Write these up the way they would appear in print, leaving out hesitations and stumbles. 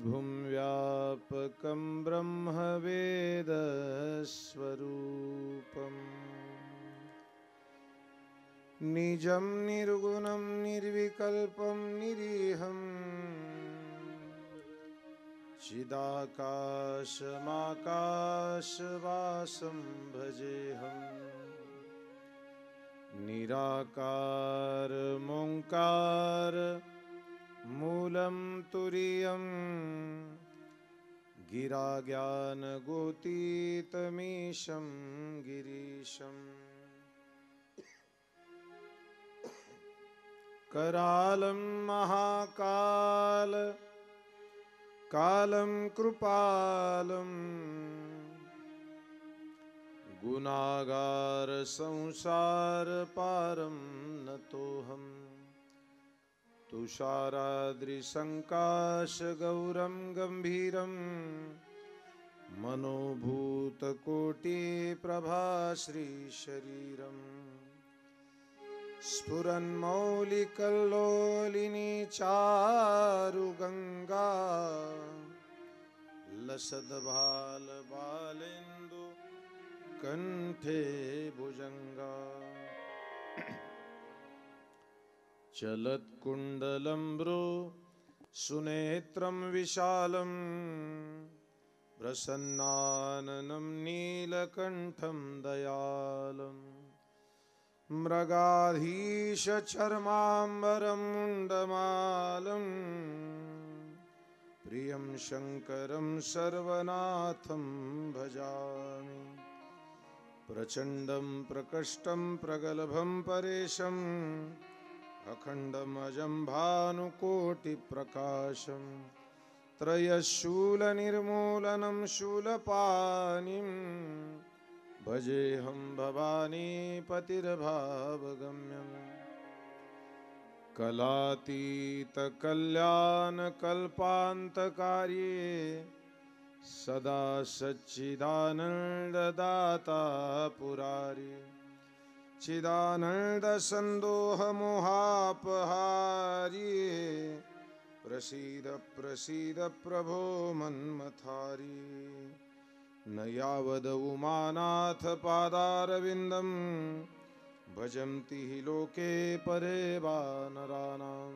विभुं व्यापकं ब्रह्मवेदस्वरूपम् निजं निर्गुणं निर्विकल्पं निरीहम् चिदाकाशमाकाशवासं भजेऽहम् निराकारमोङ्कार मूलं तुरीयं गिराज्ञानगोतीतमीशं गिरीशम् करालं महाकाल कालं कृपालं गुणागार संसार पारं नतोऽहम् तुषाराद्रिसङ्काश गौरं गम्भीरं मनोभूतकोटि प्रभाश्रीशरीरम् स्फुरन्मौलिकल्लोलिनी चारुगङ्गा लसद्भालबालेन्दु कंठे भुजंगा चलत्कुण्डलम्ब्रो सुनेत्रं विशालं प्रसन्नाननं नीलकण्ठं दयालम् मृगाधीशचर्माम्बरं मुण्डमालं प्रियं शङ्करं सर्वनाथं भजामि प्रचण्डं प्रकष्टं प्रगल्भं परेशम् अखण्डमजं भानुकोटिप्रकाशं त्रयशूलनिर्मूलनं शूलपाणिं भजेऽहं भवानी पतिर्भावगम्यम् कलातीतकल्याणकल्पान्तकार्ये सदा सच्चिदानन्ददाता पुरारी चिदानन्दसन्दोहमोहापहारी प्रसीद प्रसीद प्रभो मन्मथारी न यावद उमानाथ पादारविन्दं भजन्ति हि लोके परे वानराणां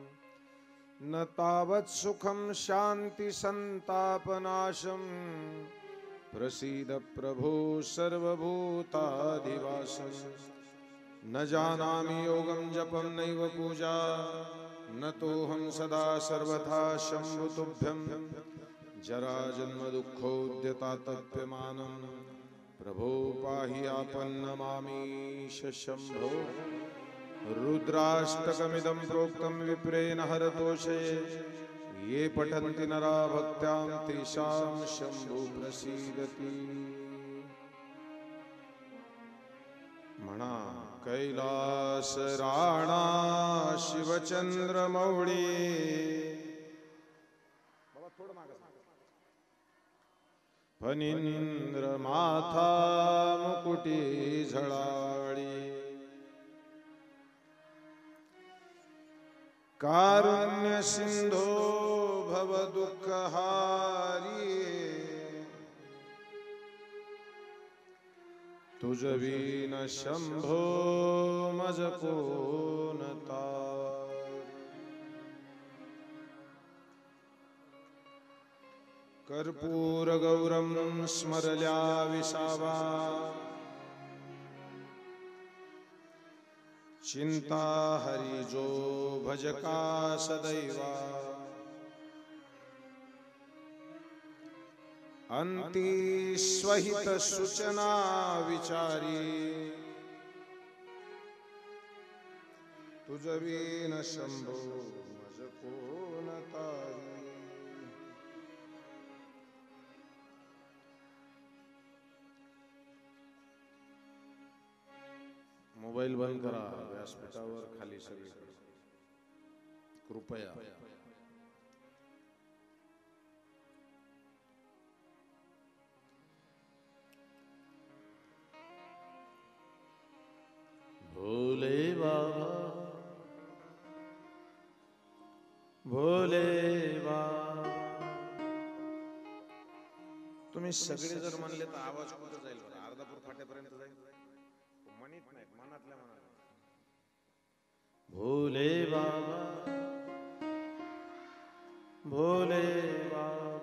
न तावत् सुखं शान्ति संतापनाशं प्रसीद प्रभो सर्वभूताधिवासं न जानामि योगं जपं नैव पूजा न तोऽहं सदा सर्वथा शम्भुतुभ्यं जराजन्म दुःखोद्यतातप्यमानं प्रभो पाहि आपन्नमामीश शम्भो रुद्राष्टकमिदं प्रोक्तं विप्रेण हरतोषे ये पठन्ति नरा भक्त्यां तेषां शम्भो प्रसीदति मणा कैलास राणा शिवचंद्रमौळी फणींद्र माथा मुकुटी झळाळी कारुण्य सिंधो भव दुःखहारी तुझ विन शंभो मज कोण तारी कर्पूर गौरम स्मरल्या विसावा चिंता हरि जो भजका सदैवा अंती स्वहित सूचना विचारी तुझ विन शंभो मज कोण तारी मोबाईल बंद करा व्यासपीठावर खाली सगळीकडे कृपया भोले बाबा भोले बाबा तुम्ही सगळे जर म्हणले तर आवाज कुठे जाईल बरं? अर्धापूर फाट्यापर्यंत जाईल म्हणत नाही मनातल्या मनात भोले बाबा भोले बाबा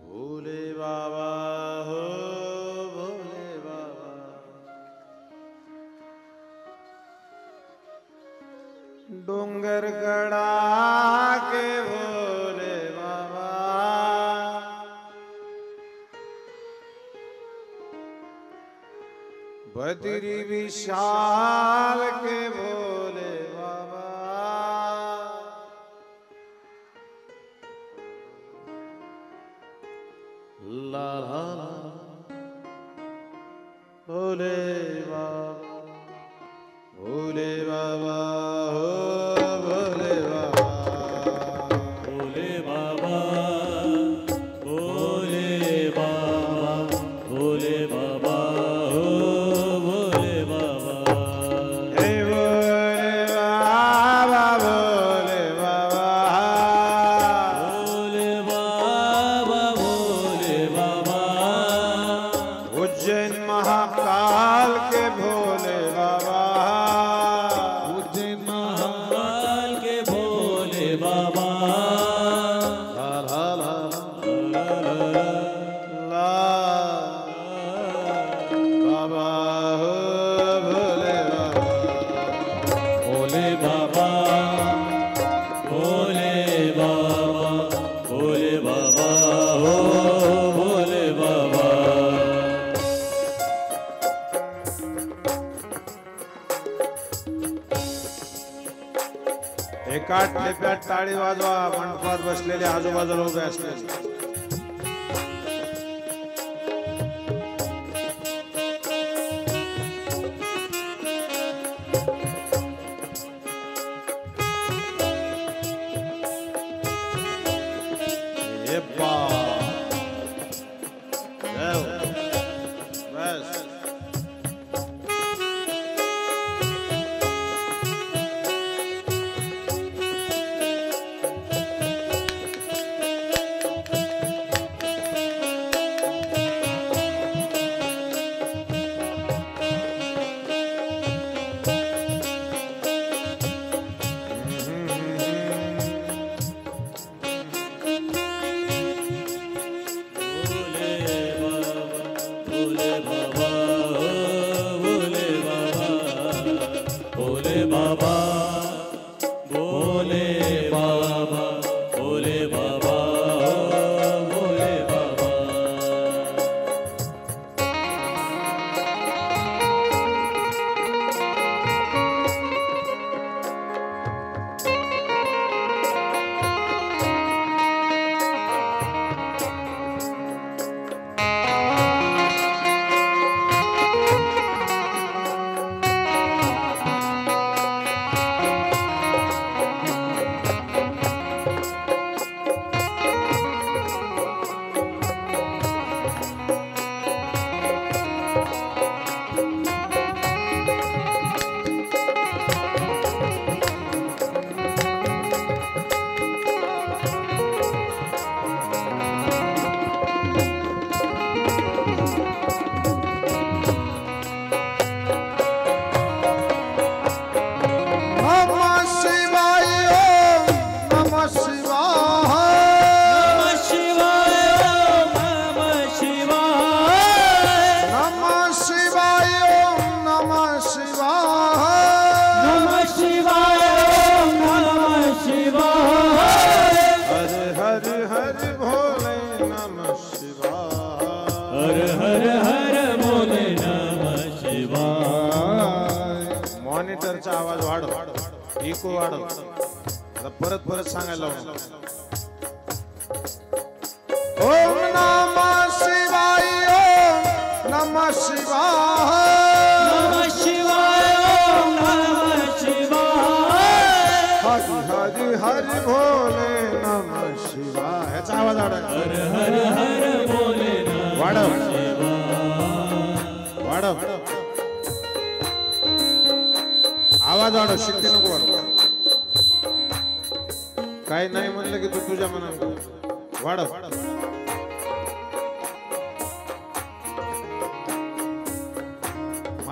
भोले बाबा हो भोले बाबा डोंगर गड़ा के भोले बाबा बद्री विशाल के भोले बाबा ला ला ला भोले बाबा भोले बाबा हो भोले बाबा भोले बाबा भोले बाबा भोले बाबा हो भोले बाबा हे भोले बाबा भोले बाबा भोले बाबा भोले बाबा उज्जैन महाकाल के भोले बाबा उज्जैन महाकाल के भोले बाबा ला ला ला ला ला ला ला बाबा हो भोले बाबा भोले बाबा भोले बाबा भोले बाबा हो भोले बाबा एका ठेप्यात टाळी वाजवा मंडपात बसलेले आजूबाजूला उभे असलेले ये बा देव बस भोले बाबा भोले बाबा भोले बाबा भोले बाबा भोले बाबा मॉनिटरचा आवाज वाढव इको वाढव आता परत परत सांगायला लावू ओम नमः शिवाय ओम नमः शिवाय नमः शिवाय ओम नमः शिवाय हरि हरि हरि भोले नमः शिवाय ह्याचा आवाज वाढव हर हर हर भोले वाढव शिवाय वाढव आवाज वाढव शिट्टी नको वाढव काय नाही म्हणलं की तू तुझ्या मनात वाढव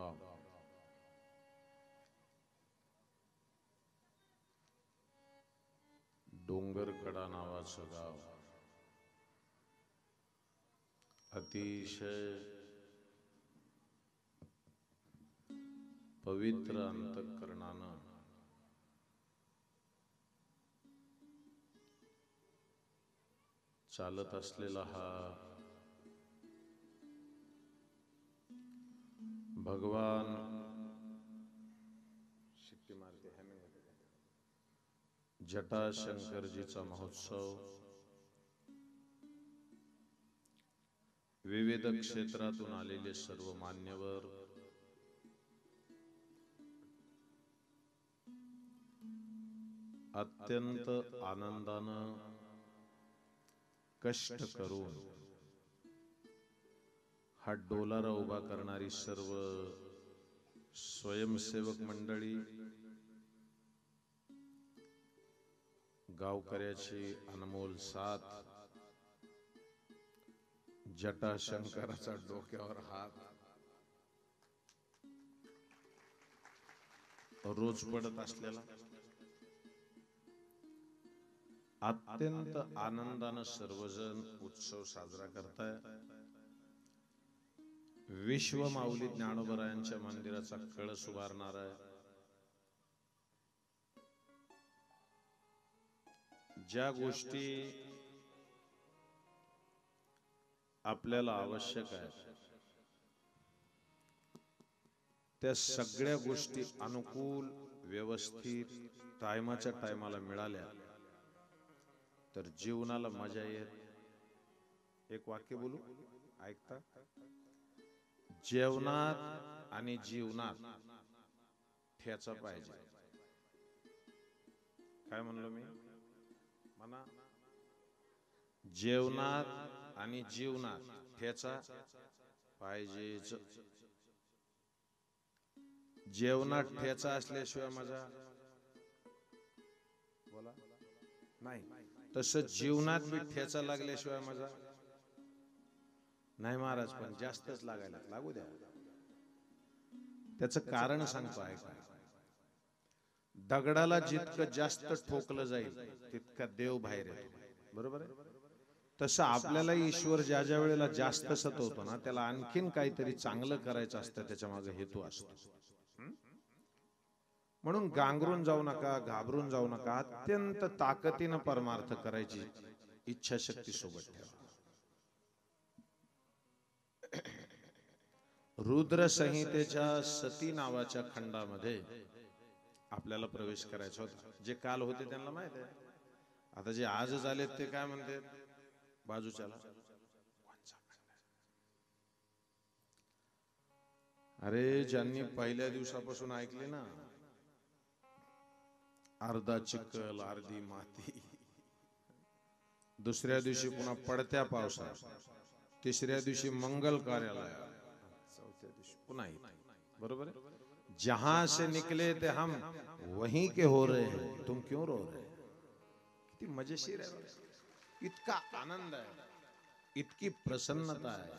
मुक्काम. डोंगरकडा नावाचं गाव अतिशय पवित्र अंतःकरणानं चालत असलेला हा भगवान जटाशंकरजीचा महोत्सव विविध क्षेत्रातून आलेले सर्व मान्यवर, अत्यंत आनंदानं कष्ट करून हा डोलारा उभा करणारी सर्व स्वयंसेवक मंडळी, गावकऱ्याची अनमोल साथ, जटाशंकराचा डोक्यावर हात, रोज पडत असलेला अत्यंत आनंदानं सर्वजण उत्सव साजरा करताय. विश्व माऊली ज्ञानोबरायांच्या मंदिराचा कळस उभारणार आहे. ज्या गोष्टी आपल्याला आवश्यक आहेत त्या सगळ्या गोष्टी अनुकूल, व्यवस्थित, टायमाच्या टायमाला मिळाल्या तर जीवनाला मजा येत. एक वाक्य बोलू, ऐकता? जेवणात आणि जीवनात ठेचा पाहिजे. काय म्हणलो मी? म्हणा. जेवणात आणि जीवनात ठेचा पाहिजेच. जेवणात ठेचा असल्याशिवाय मजा बोला नाही. तसं जीवनात बी ठेचा लागल्याशिवाय मजा नाही महाराज. पण जास्तच लागायला लागू द्या. त्याचं कारण सांगतो ऐका. दगडाला जितकं जास्त ठोकलं जाईल तितका देव बाहेर येतो. बरोबर आहे? तसं आपल्याला ईश्वर ज्या ज्या वेळेला जास्त सतवतो ना त्याला आणखीन काहीतरी चांगलं करायचं असतं, त्याच्या मागे हेतू असतो. म्हणून गांगरून जाऊ नका, घाबरून जाऊ नका. अत्यंत ताकदीनं परमार्थ करायची इच्छाशक्ती सोबत ठेवा. रुद्र संहितेच्या सती नावाच्या खंडामध्ये आपल्याला प्रवेश करायचा होता. जे काल होते त्यांना माहित आहे. आता जे आज झालेत ते काय म्हणतात? बाजूच्याला अरे ज्यांनी पहिल्या दिवसापासून ऐकले ना, अर्धा चिखल अर्धी माती, दुसऱ्या दिवशी पुन्हा पडत्या पावसात, तिसऱ्या दिवशी मंगल कार्यालय, चौथ्या दिवशी पुन्हा बरोबर आहे. जहां से निकले थे हम वहीं के हो रहे हैं, तुम क्यों रो रहे? किती मजेशीर आहे. इतका आनंद आहे, इतकी प्रसन्नता आहे.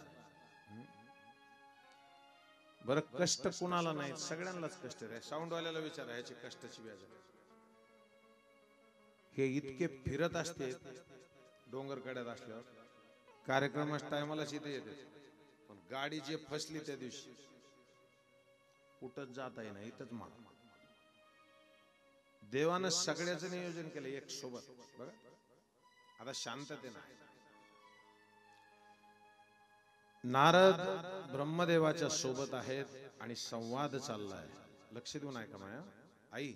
बरं कष्ट कुणाला नाही? सगळ्यांनाच कष्ट आहे. साऊंडवाल्याला विचारा ह्याची कष्टाची व्याज. हे इतके फिरत असते डोंगरकड्यात असल्यावर, कार्यक्रमाच्या टायमालाच इथे येते, पण गाडी जे फसली त्या दिवशी कुठंच जाता येईना, इथंच मा. देवानं सगळ्याचं नियोजन केलं एक सोबत. बघा आता शांततेनं आहे. नारद ब्रह्मदेवाच्या सोबत आहेत आणि संवाद चाललाय. लक्ष देऊन ऐका माया आई,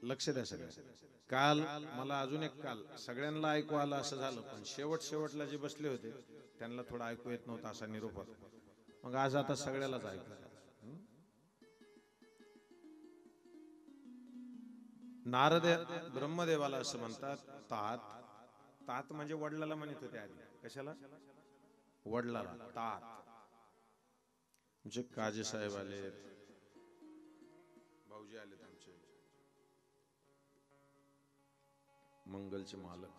लक्ष द्या सगळ्या. काल मला अजून एक काल सगळ्यांना ऐकू आलं असं झालं, पण शेवटला जे बसले होते त्यांना थोडं ऐकू येत नव्हतं असा निरोप होता. मग आज आता सगळ्यालाच ऐकू. नारद ब्रह्मदेवाला असं म्हणतात, तात. तात म्हणजे वडिलाला म्हणत होते आधी. कशाला? वडिलाला तात. म्हणजे काजी साहेब आले, भाऊजी आले, आमचे मंगलचे मालक.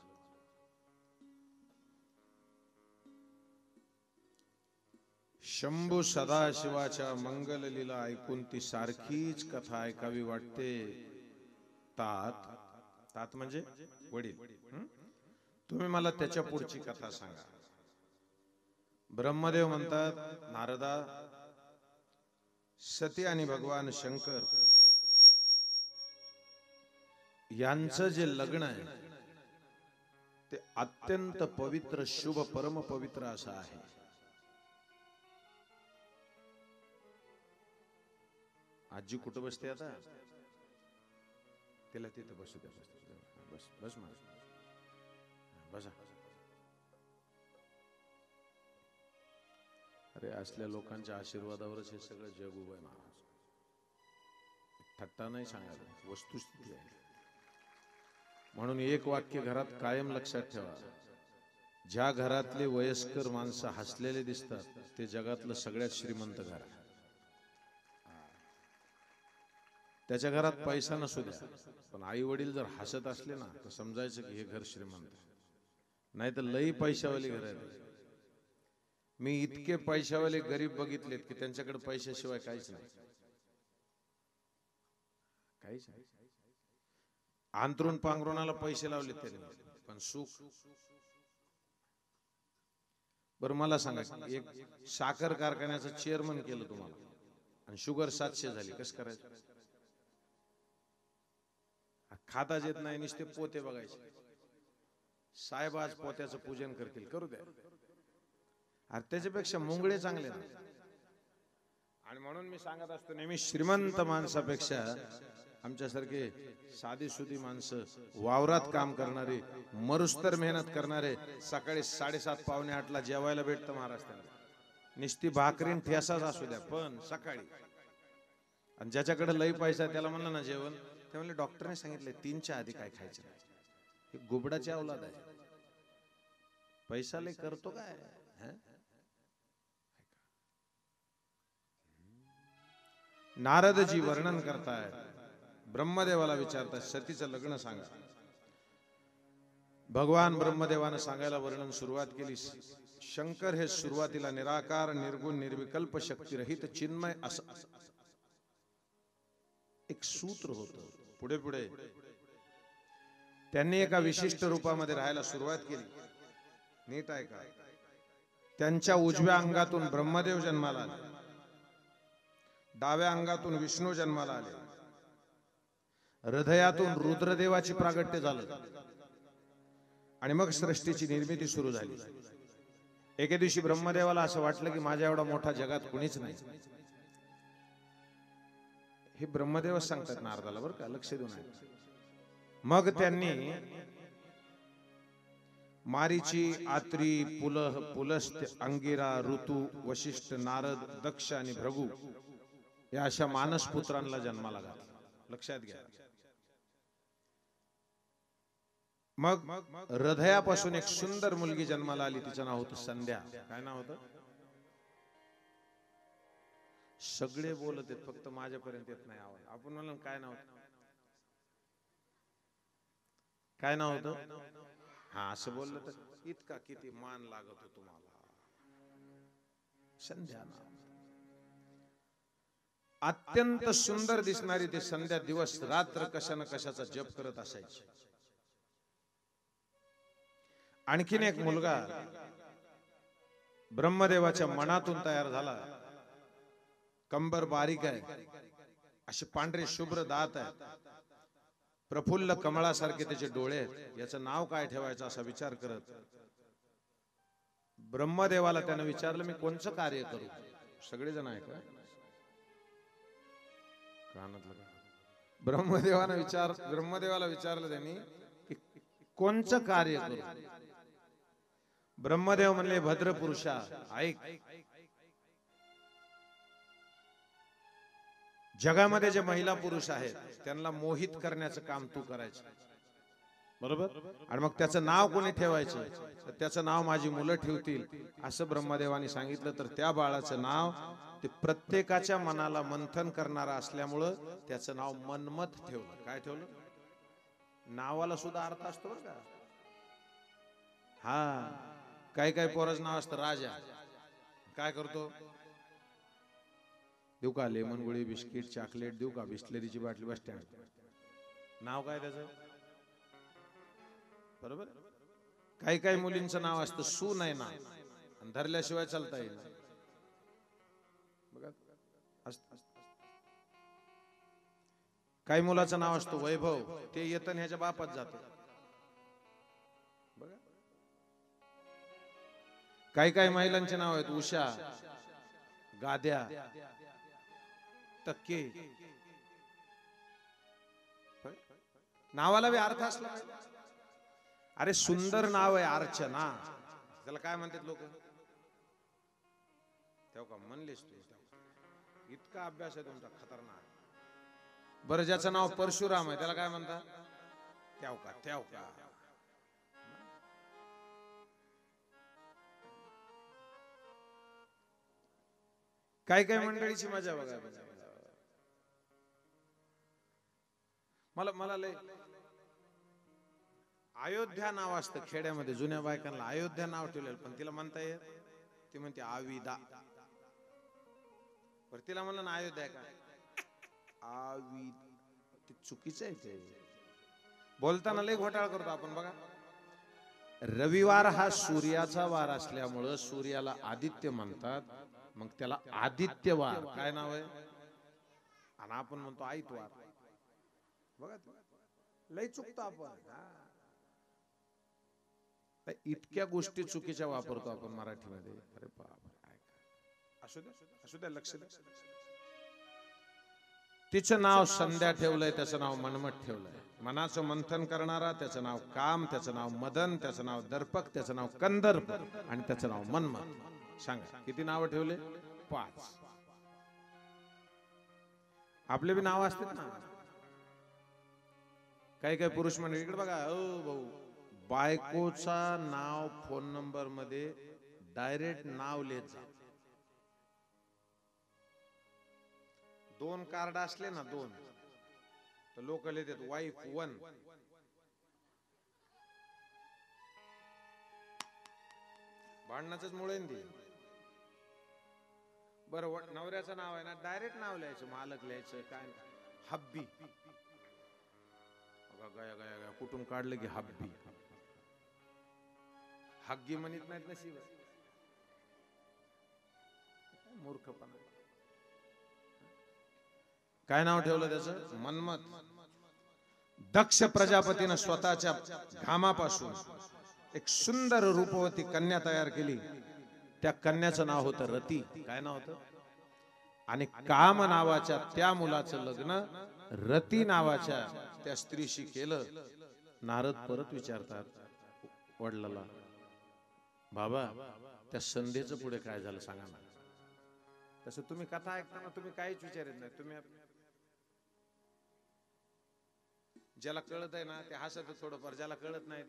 शंभू सदाशिवाच्या मंगल लीला ऐकून ती सारखीच कथा ऐकावी वाटते. तात तात म्हणजे वडील. तुम्ही मला त्याच्या पुढची कथा सांगा. ब्रह्मदेव म्हणतात, नारदा, सती आणि भगवान शंकर यांचं जे लग्न आहे ते अत्यंत पवित्र, शुभ, परम पवित्र असं आहे. आजी कुठं बसते आता? तिला तिथं बसू द्या. बस बस बसा. अरे असल्या लोकांच्या आशीर्वादावरच हे सगळं जग उभं आहे महाराज. थट्टा नाही सांगायला, वस्तुस्थिती आहे. म्हणून एक वाक्य घरात कायम लक्षात ठेवा. ज्या घरातले वयस्कर माणसं हसलेले दिसतात ते जगातलं सगळ्यात श्रीमंत घर आहे. त्याच्या घरात पैसा नसू द्या, पण आई वडील जर हसत असले ना तर समजायचं की हे घर श्रीमंत. नाही तर लई पैशावाली घर आहे. मी इतके पैशावाले गरीब बघितलेत की त्यांच्याकडे पैशाशिवाय काहीच नाही. काहीच नाही. अंतरून पांघरुणाला पैसे लावले त्यांनी, पण सुख. बरं मला सांगा, एक साखर कारखान्याचं चेअरमन केलं तुम्हाला आणि शुगर 700 झाली, कसं करायचं? खाताच येत नाही, नुसते पोते बघायचे. साहेब आज पोत्याचं पूजन करतील, करू द्या. अरे त्याच्यापेक्षा मुंगळे चांगले ना. आणि म्हणून मी सांगत असतो नेहमी, श्रीमंत माणसापेक्षा आमच्यासारखे साधीसुधी माणसं, वावरात काम करणारे, मरुस्तर मेहनत करणारे, सकाळी 7:30 पावणे 8ला जेवायला भेटतं महाराष्ट्राला. निस्ती भाकरीन ठेसाच असू द्या, पण सकाळी. आणि ज्याच्याकडे लई पैसा त्याला म्हणलं ना जेवण, ते म्हणले डॉक्टरने सांगितले 3च्या आधी काय खायचं नाही. हे गुबडाची औलाद आहे. पैसा लई करतो काय? नारदजी वर्णन करतायत, ब्रह्मदेवाला विचारतात सतीचं लग्न सांगा. भगवान ब्रह्मदेवानं सांगायला वर्णन सुरुवात केली. शंकर हे सुरुवातीला निराकार, निर्गुण, निर्विकल्प, शक्तिरहित, चिन्मय असं एक सूत्र होतं. पुढे पुढे त्यांनी एका विशिष्ट रूपामध्ये राहायला सुरुवात केली. नीट आहे का? त्यांच्या उजव्या अंगातून ब्रह्मदेव जन्माला आले, डाव्या अंगातून विष्णू जन्माला आले, हृदयातून रुद्रदेवाची प्रागट्य झालं आणि मग सृष्टीची निर्मिती सुरू झाली. एके दिवशी ब्रह्मदेवाला असं वाटलं की माझ्या एवढा मोठा जगात कुणीच नाही. हे ब्रह्मदेवच सांगतात नारदाला, बरं का, लक्ष देऊन आहे. मग त्यांनी मारीची, आत्री, पुलह, पुलस्त्य, अंगिरा, ऋतू, वशिष्ठ, नारद, दक्ष आणि भृगु या अशा मानसपुत्रांना जन्माला घातला. लक्षात घ्या. मग हृदयापासून एक सुंदर मुलगी जन्माला आली. तिचं नाव होतं संध्या. काय नाव होतं? सगळे बोलत आहेत, फक्त माझ्यापर्यंत येत नाही आवाज. आपण म्हणलं काय नाव होतं? काय नाव होतं? हा, असं बोललं तर इतका किती मान लागत होतो तुम्हाला. संध्या नाव. अत्यंत सुंदर दिसणारी ती संध्या दिवस रात्र कशानं कशाचा जप करत असायची. आणखीन एक मुलगा ब्रह्मदेवाच्या मनातून तयार झाला. कंबर बारीक आहे, असे पांढरे शुभ्र दात आहेत, प्रफुल्ल कमळासारखे त्याचे डोळे आहेत. याचं नाव काय ठेवायचं असा विचार करत ब्रह्मदेवाला त्यानं विचारलं, मी कोणचं कार्य करू? सगळेजण आहे का? ब्रह्मदेवाला विचारलं त्यांनी की कोणचं कार्य करू? ब्रह्मदेव म्हणले, भद्र पुरुषा ऐक, जगामध्ये जे महिला पुरुष आहेत त्यांना मोहित करण्याचं काम तू करायचं, बरोबर? आणि मग त्याचं नाव कोणी ठेवायचं? तर त्याचं नाव माझी मुलं ठेवतील असं ब्रह्मदेवाने सांगितलं. तर त्या बाळाचं नाव ते प्रत्येकाच्या मनाला मंथन करणारा असल्यामुळं त्याचं नाव मन्मथ ठेवलं. काय ठेवलं? नावाला सुद्धा अर्थ असतो बरं का. हा, काही काही पोराचं नाव असतं राजा. काय करतो? देऊ का लेमन गोळी बिस्किट चॉकलेट देऊ का बिस्लरीची बाटली बस स्टँड नाव काय त्याचं बरोबर काही काही मुलींचं नाव असतं सू नाही ना आणि धरल्याशिवाय चालता येईल बघा काही मुलाचं नाव असतं वैभव ते येतं ह्याच्या बापात जात बघा काही काही महिलांचे नाव आहेत उषा गाद्या टक्के नावाला बी अर्थ असला अरे सुंदर नाव आहे अर्चना त्याला काय म्हणतात लोक तेव्हा का म्हणलेस तू इतका अभ्यास आहे तुमचा खतरनाक बरं ज्याचं नाव परशुराम आहे त्याला काय म्हणतात तेव्हा का काय काय मंडळीची मजा बघा मला लय अयोध्या नाव असतं खेड्यामध्ये जुन्या बायकांना अयोध्या नाव ठेवलेलं पण तिला म्हणता येत ती म्हणते आविदा बरं तिला म्हणलं ना अयोध्या का आवी ते चुकीचं आहे ते बोलताना लय घोटाळा करतो आपण बघा रविवार हा सूर्याचा वार असल्यामुळं सूर्याला आदित्य म्हणतात मग त्याला आदित्यवार काय नाव आहे आणि आपण म्हणतो आईतवार बघा लय चुकतो आपण इतक्या गोष्टी चुकीच्या वापरतो आपण मराठीमध्ये अरे बाप असू द्या लक्ष द्या तिचं नाव संध्या ठेवलंय त्याचं नाव मनमट ठेवलंय मनाचं मंथन करणारा त्याचं नाव काम त्याचं नाव मदन त्याचं नाव दर्पक त्याचं नाव कंदर्प आणि त्याचं नाव मनमत सांगा किती नाव ठेवले 5 आपले बी नाव असतात ना काही काही पुरुष मंडळी इकडे बघा ओ भाऊ बायकोचा नाव फोन नंबर मध्ये डायरेक्ट नाव लिहित जा 2 कार्ड असले ना 2 तर लोक लिहितात वाईफ 1 भांडणाचंच मुळे ती बरं नवऱ्याचं नाव आहे ना डायरेक्ट नाव लिहायचं मालक लिहायचं काय हब्बी गया कुठून काढलं की हब्बी हग्गी म्हणत नाहीत नशीब मूर्खपणा काय नाव ठेवलं त्याचं मनमत दक्ष प्रजापतीनं स्वतःच्या घामापासून एक सुंदर रूपवती कन्या तयार केली त्या कन्याचं नाव होतं रती काय नाव होतं आणि काम नावाच्या त्या मुलाचं लग्न रती नावाच्या त्या स्त्रीशी केलं नारद परत विचारतात वडिलाला बाबा त्या संध्येचं पुढे काय झालं सांगा ना तसं तुम्ही कथा ऐकताना तुम्ही काहीच विचारत नाही तुम्ही ज्याला कळत आहे ना ते हसत थोडंफार ज्याला कळत नाही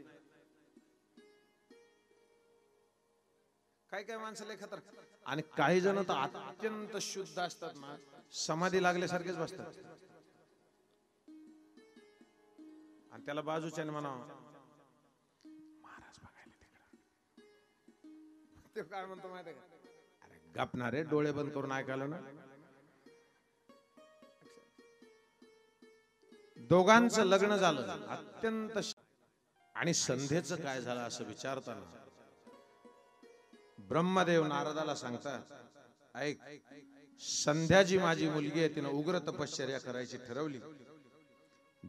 काय काय माणसाला खतर आणि काही जण तर अत्यंत शुद्ध असतात ना समाधी लागल्यासारखेच बसतात आणि त्याला बाजूच्याने म्हणा महाराज बघायला तिकडे ते काय म्हणतो माहिती का अरे गपणारे डोळे बंद करून ऐकायला ना दोघांचं लग्न झालं अत्यंत आणि संध्येचं काय झालं असं विचारताना ब्रह्मदेव नारदाला सांगतात ऐक संध्या जी माझी मुलगी आहे तिनं उग्र तपश्चर्या करायची ठरवली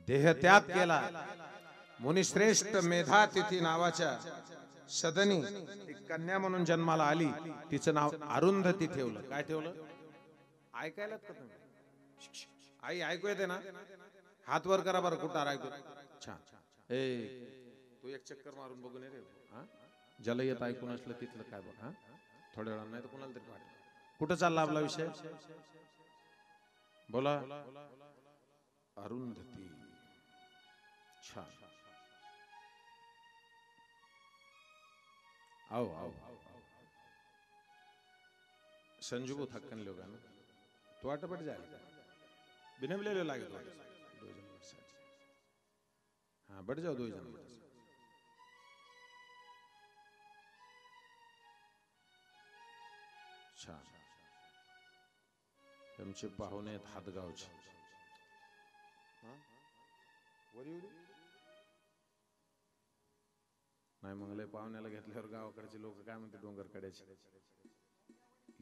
देहत्याग केला मुनिश्रेष्ठ मेधातिथी नावाच्या सदनी एक कन्या म्हणून जन्माला आली तिचं नाव अरुंधती ठेवलं काय ठेवलं ऐकायला का तुम्ही आई ऐकू येते ना हात वर करा बरं कुठं ऐकू छान ए तू एक चक्कर मारून बघून ये रे हा ज्याला येत ऐकून असलं तिथलं काय बघ हा थोड्या वेळा नाही तर कुणाला तरी पाठ कुठं चालला आपला विषय बोला अरुंधती छान आओ आओ संजू को थक्कन लोगा ना तो आटपट जाएगा बिना भी ले लागे तो हाँ बढ़ जाओ 2 जन छान तुमचे पाहुणे आहेत हातगावचे. नाही मग लय पाहुण्याला घेतल्यावर गावाकडचे लोक काय म्हणते डोंगरकड्याचे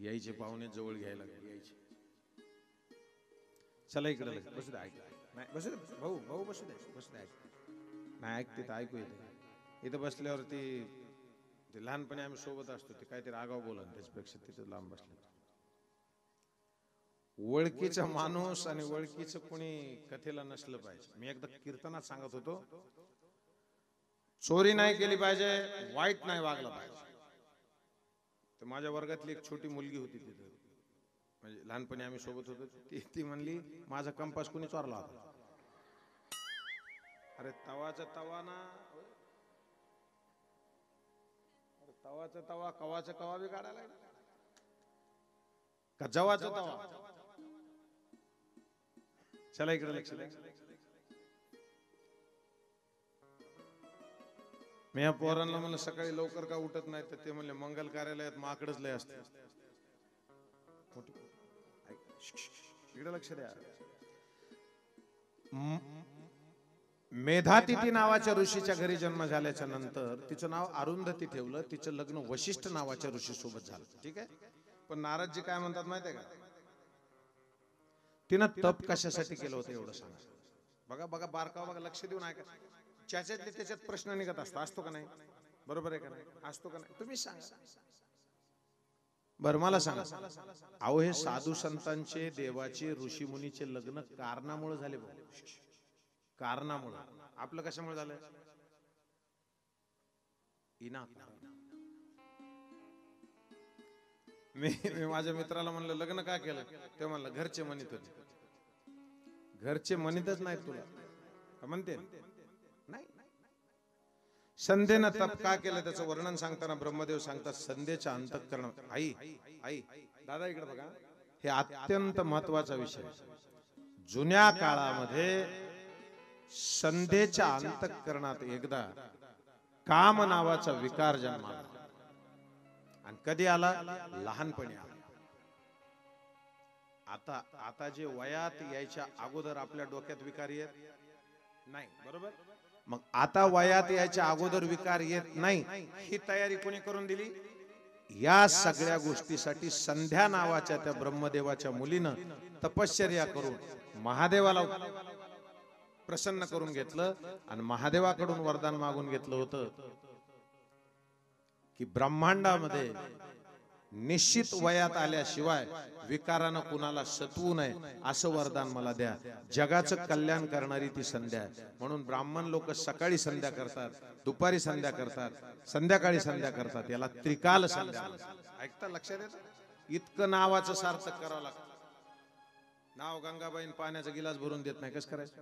यायचे पाहुणे जवळ घ्यायला यायचे. चला इकडे बसू दे ऐक. नाही बसू दे भाऊ भाऊ बसू दे बसू दे ऐक. नाही ऐकते तर ऐकू येते. इथं बसल्यावरती ते लहानपणी आम्ही सोबत असतो ते काहीतरी आगाव बोला त्याच्यापेक्षा तिथं लांब बसले. ओळखीचा माणूस आणि ओळखीचं कोणी कथेला नसलं पाहिजे. मी एकदा कीर्तनात सांगत होतो चोरी नाही केली पाहिजे, वाईट नाही वागला पाहिजे. तर माझ्या वर्गातली एक छोटी मुलगी होती तिथं, म्हणजे लहानपणी आम्ही सोबत होतो. ती म्हणली माझा कंपास कोणी चोरला होता. अरे तवाचा तवा ना, तवाचा तवा कवाचा कवा बी काढायला का जवाचा तवा. चला इकडे लक्ष द्या. मी या पोरांना म्हणलं सकाळी लवकर का उठत नाही, तर ते म्हणले मंगल कार्यालयात माकडच लय असते. इकडे लक्ष द्या. मेधातिथी नावाच्या ऋषीच्या घरी जन्म झाल्याच्या नंतर तिचं नाव अरुंधती ठेवलं. तिचं लग्न वशिष्ठ नावाच्या ऋषी सोबत झालं. ठीक आहे. पण नारदजी काय म्हणतात माहितीये का, तिनं तप कशासाठी केलं होतं एवढं सांगा. बघा बघा बारकाव बघा, लक्ष देऊन ऐका. ज्याच्यातले त्याच्यात प्रश्न निघत असतो. असतो का नाही? बरोबर आहे का नाही? असतो का नाही? तुम्ही सांगा बरं, मला सांगा. अहो हे साधू संतांचे देवाचे ऋषी मुनीचे लग्न कारणामुळे झाले. कारणामुळे. आपलं कशामुळे झालं? मी माझ्या मित्राला म्हणलं लग्न का केलं, ते म्हणलं घरचे म्हणत होते. घरचे म्हणतच नाहीत तुला म्हणते नाही. संध्येनं तप का केलं त्याचं वर्णन सांगताना ब्रह्मदेव सांगतात संध्येच्या अंतःकरण. आई आई दादा इकडे बघा, हे अत्यंत महत्वाचा विषय. जुन्या काळामध्ये संध्येच्या अंतःकरणात एकदा काम नावाचा विकार जन्माला. आणि कधी आला? लहानपणी आला. आता जे वयात यायच्या अगोदर आपल्या डोक्यात विकार येत नाही. बरोबर. मग आता वयात यायच्या अगोदर विकार येत नाही, ही तयारी कोणी करून दिली? या सगळ्या गोष्टीसाठी संध्या नावाच्या त्या ब्रह्मदेवाच्या मुलीनं तपश्चर्या करून महादेवाला प्रसन्न करून घेतलं. आणि महादेवाकडून वरदान मागून घेतलं होतं की ब्रह्मांडामध्ये निश्चित वयात आल्याशिवाय विकारानं कुणाला सतवू नये असं वरदान मला द्या. जगाचं कल्याण करणारी ती संध्या आहे. म्हणून ब्राह्मण लोक सकाळी संध्या करतात, दुपारी संध्या करतात, संध्याकाळी संध्या करतात. याला त्रिकाल संध्या. ऐकता? लक्षात येतं? इतकं नावाचं सार्थक करावं लागतं. नाव गंगाबाईन पाण्याचा गिलास भरून देत नाही, कसं करायचं?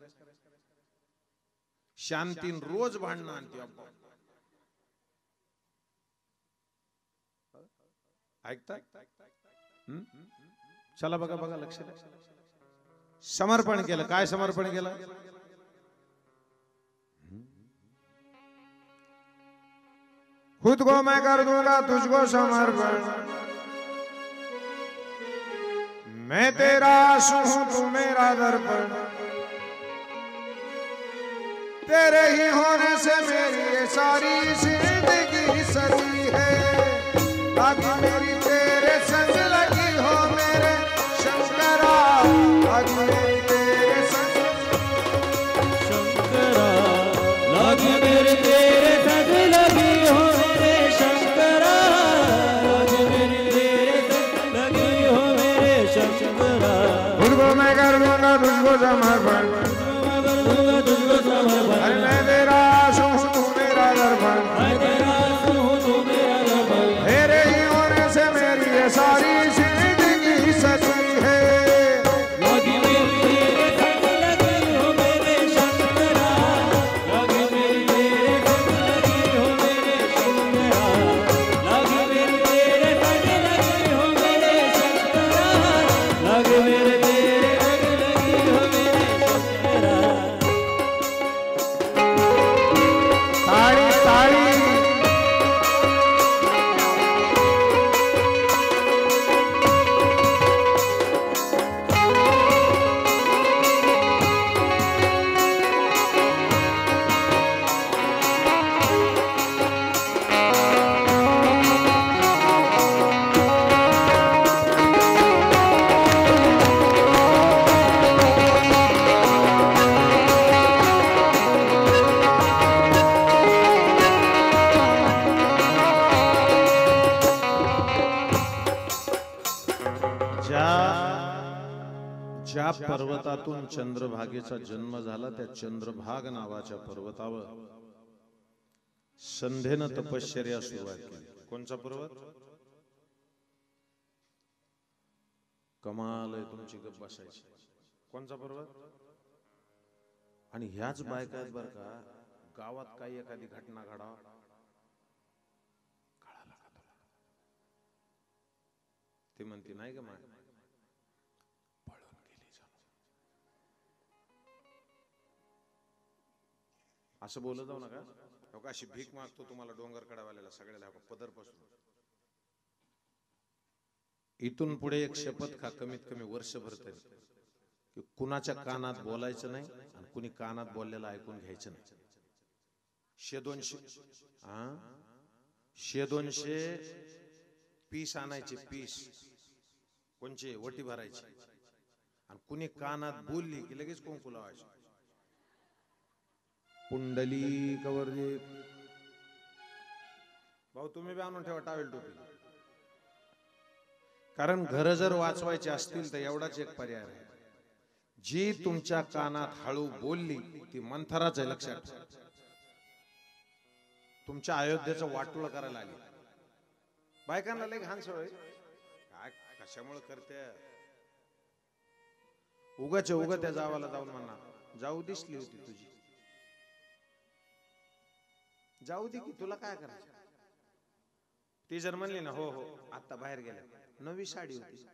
शांतीन रोज भांडणं आणते. ऐकता? चला बघा बघा, लक्ष द्या. समर्पण केलं. काय समर्पण केलं? खुद को मैं कर दूंगा तुझको समर्पण, मैं तेरा आंसू हूं तू मेरा दर्पण, तेरे ही होने से मेरी ये सारी जिंदगी सजी है. लगी मेरी तेरे संग लगी हो मेरे शंकरा, लगी मेरी तेरे संग शंकरा, लगी मेरी तेरे संग लगी हो मेरे शंकरा, लगी मेरी तेरे संग लगी हो मेरे शंकरा. खुद को मैं कर दूंगा तुझको समर्पण, अरे मैं तेरा आंसू हूं तू मेरा दर्पण, तेरे ही होने से मेरी ये सारी जिंदगी सजी है. लगी मेरी तेरे संग लगी हो मेरे शंकरा, लगी मेरी तेरे संग लगी हो मेरे शंकरा, लगी मेरी तेरे संग लगी हो मेरे शंकरा, लगी मेरे तेरे संग लगी हो मेरे शंकरा. ताड़ी ताड़ी ज्या पर्वतातून चंद्रभागेचा जन्म झाला त्या चंद्रभाग नावाच्या पर्वतावर संध्येनं तपश्चर्या सुरुवात केली. कोणचा पर्वत? कमाल आहे तुमची, गप्प बसायची. कोणचा पर्वत? आणि ह्याच बायका आहेत बरं का, गावात काही एखादी घटना घडा, कळाला का तुला? ते म्हणते नाही का माय पळून गेली जाऊ. असं बोलत जाऊ नका. अशी भीक मागतो तुम्हाला डोंगर कडावाल्याला सगळ्याला पदर पासून. इथून पुढे एक शपथ खा, कमीत कमी वर्षभर तरी, की कुणाच्या कानात बोलायचं नाही आणि कुणी कानात बोललेलं ऐकून घ्यायचं नाही. 100-200 पीस आणायचे, पीस कोणचे वटी भरायची, आणि कुणी कानात बोलली की लगेच कुंकू लावायचे. पुंडली कवर दे भाऊ, तुम्ही बी आणून ठेवा टावेल टोपी. कारण घर जर वाचवायचे असतील तर एवढाच एक पर्याय आहे, जी तुमच्या कानात हळू बोलली ती मंथराच आहे, लक्षात ठेवा. तुमच्या अयोध्येचं वाटोळ करायला आली. बायकांना लय घाण सवय, काय कशामुळे करते, उगाच त्या जावाला जाऊन म्हणणार जाऊ दिसली होती तुझी, जाऊ दे की तुला काय करायचं. ती जर म्हणली ना हो हो आता बाहेर गेल्या, नवी साडी होती,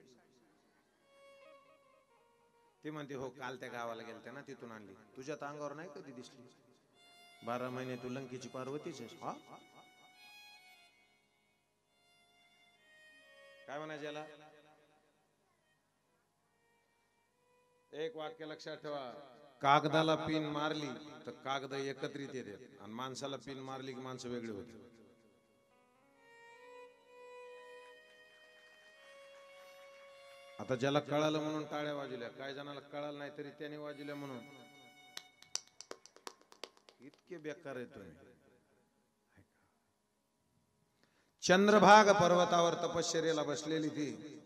ती म्हणते हो काल त्या गावाला गेलते ना तिथून आणली, तुझ्या तर अंगावर नाही कधी दिसली, 12 महिने तू लंकेची पार्वतीच आहेस. हा काय म्हणायचं याला? एक वाक्य लक्षात ठेवा, कागदाला पिन मारली तर कागद एकत्रित येते, आणि माणसाला पिन मारली की माणसं वेगळी होती. आता ज्याला कळालं म्हणून टाळ्या वाजवल्या, काही जणाला कळालं नाही तरी त्याने वाजवल्या म्हणून इतके बेकार आहे तुम्ही. चंद्रभाग पर्वतावर तपश्चर्याला बसलेली ती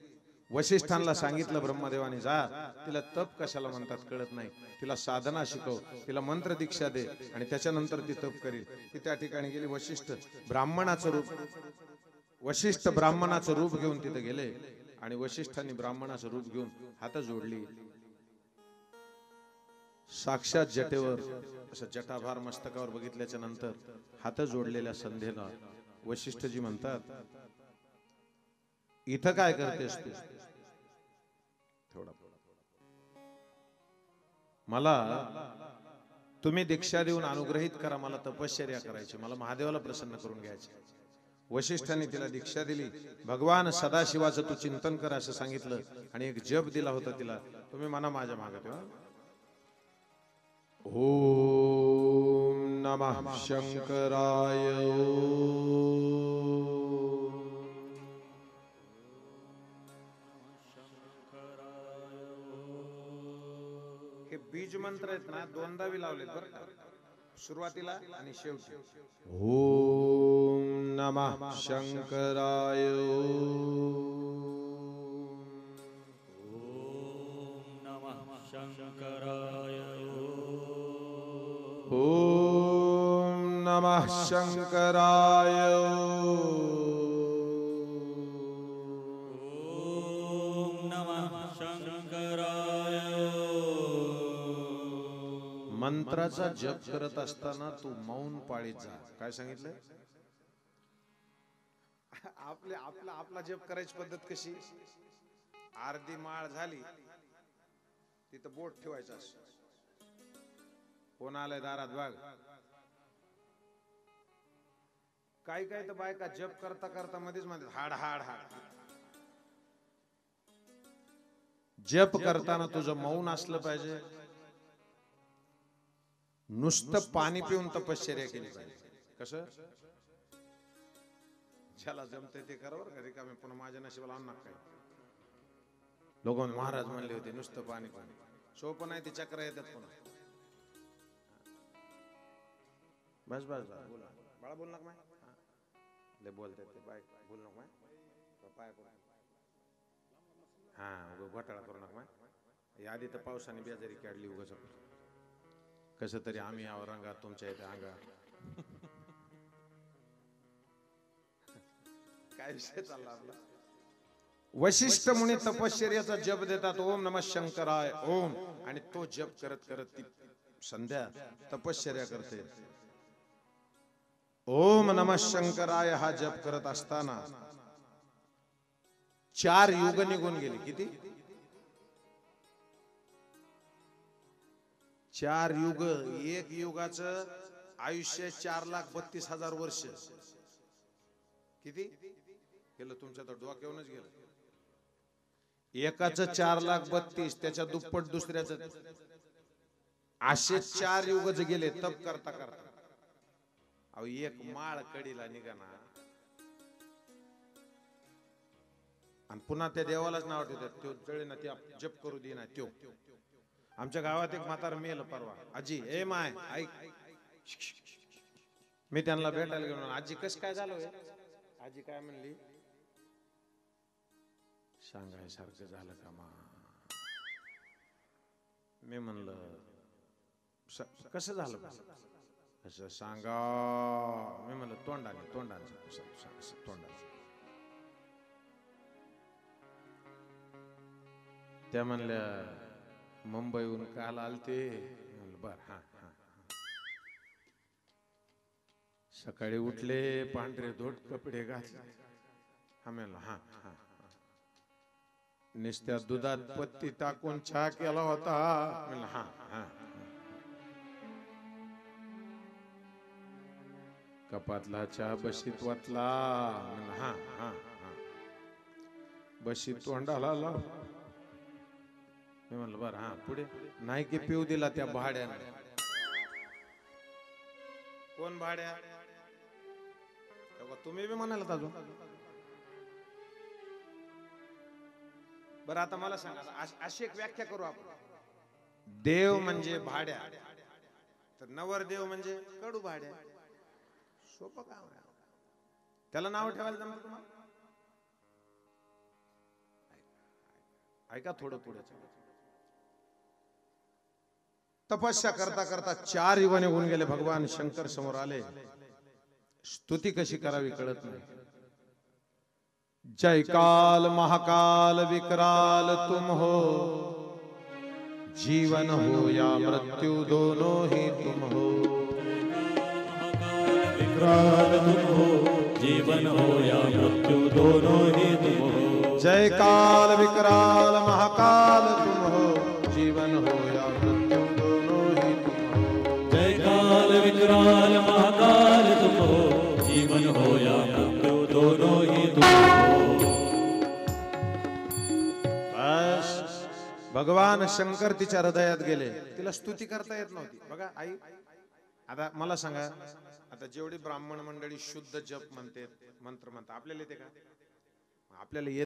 वशिष्ठांना सांगितलं ब्रह्मदेवाने, जा तिला तप कशाला म्हणतात कळत नाही, तिला साधना शिकव, तिला मंत्र दीक्षा दे आणि त्याच्यानंतर ती तप करील. ती त्या ठिकाणी गेली. वशिष्ठ ब्राह्मणाचं रूप घेऊन तिथे गेले आणि वशिष्ठांनी ब्राह्मणाचं रूप घेऊन हात जोडली. साक्षात जटेवर असं जटाभार मस्तकावर बघितल्याच्या नंतर हात जोडलेल्या संध्येला वशिष्ठजी म्हणतात, इथं काय करतेस तू? थोडा मला तुम्ही दीक्षा देऊन अनुग्रहित करा, मला तपश्चर्या करायची, मला महादेवाला प्रसन्न करून घ्यायचे. वशिष्ठांनी तिला दीक्षा दिली. भगवान सदाशिवाचं तू चिंतन कर असं सांगितलं आणि एक जप दिला होता तिला, तुम्ही म्हणा माझ्या मागे तेव्हा. ओम नमः शंकराय. हे बीज मंत्र आहेत ना, दोनदा बी लावलेत बरं का, सुरुवातीला आणि शेवटी. ओम नमः शंकराय. ओम नमः शंकराय. ओम नमः शंकराय. ओम नमः शंकराय. मंत्राचा जप करत असताना तू मौन पाळीत जा. काय सांगितलं? आपला जप करायची पद्धत कशी? अर्धी माळ झाली तिथं बोट ठेवायचं असं. कोण आलंय दारात बघ. काही तर बायका जप करता करता मध्येच म्हणतात हाड हाड हाड. जप करताना तुझं मौन असलं पाहिजे. नुसतं पाणी पिऊन तपश्चर्या केली पाहिजे. कसं? ज्याला जमतंय ते करावं का, रिकामे पुन्हा माझ्या नशिबाला आणणार काय. लोक महाराज म्हणले होते नुसतं पाणी पाणी. सोपं नाही, ते चक्र येतात पुन्हा. बस बस बस बोला बाळा, बोल नका माय. लय बोलतात ते बाय, बोल नका माय. पाय पड. हा घोटाळा करू नका माय. आधी तर पावसाने बेजारी काढली उगाच कसं तरी आम्ही यावर अंगा तुमच्या इथे अंगा काय विषय चालला आपला वशिष्ठ मुनी तपश्चर्याचा जप देतात ओम नमः शंकराय ओम आणि तो जप करत करत ती संध्या तपश्चर्या करते ओम नमः शंकराय हा जप करत असताना 4 युग निघून गेले किती 4 युग एक युगाचं आयुष्य 4,32,000 वर्ष किती गेलं तुमच्या तर डोक्यावरूनच गेलं एकाचं 4,32,000 त्याच्या दुप्पट दुसऱ्याचं असे 4 युगच गेले तप करता करता अहो एक माळ कडीला निघाना आणि पुन्हा त्या देवालाच नाव ठेवतात तो जळे ना ते जप करू दे ना त्यो आमच्या गावात एक म्हातार मेल परवा आजी ए माय ऐक मी त्यांना भेटायला गेलो आजी कस काय झालं आजी काय म्हणली सांगायसारखं झालं का मा मी म्हणलं कसं झालं कसं सांगा मी म्हणलं तोंडाने तोंडाने त्या म्हणल्या मुंबईहून काल आलते बर हा सकाळी उठले पांढरे धोट कपडे घातले हा म्हणलं हा नुसत्या दुधात पत्ती टाकून चहा केला होता म्हणलं हा कपातला चहा बशीत वाटला म्हणलं हा बशीत तोंडाला लाव मी म्हणलं बरं हा पुढे नाही की पिऊ दिला त्या भाड्याने कोण भाड्या तुम्ही बी म्हणाला अजून बरं आता मला सांगा अशी एक व्याख्या करू आपण देव म्हणजे भाड्या तर नवरदेव म्हणजे कडू भाड्या सोपं काम आहे त्याला नाव ठेवायला जमलं तुम्हाला ऐका थोडं पुढे तपस्या करता करता 4 युग निघून गेले भगवान शंकर समोर आले स्तुती कशी करावी कळत नाही जय काल महाकाल विकराल तुम हो जीवन हो या मृत्यु दोनों ही तुम हो विकराल तुम हो जीवन हो या मृत्यु दोनों ही तुम हो जय काल विकराल महाकाल तुम हो जीवन हो या मृत्यु दोनों ही तुम हो जय काल विकराल महाकाल तुम हो जीवन हो या मृत्यु दोनों ही तुम हो बस भगवान शंकर तिच्या हृदयात गेले तिला स्तुती करता येत नव्हती बघा आई आता मला सांगा आता जेवढी ब्राह्मण मंडळी शुद्ध जप म्हणते मंत्र म्हणतात आपल्याला येते का आपल्याला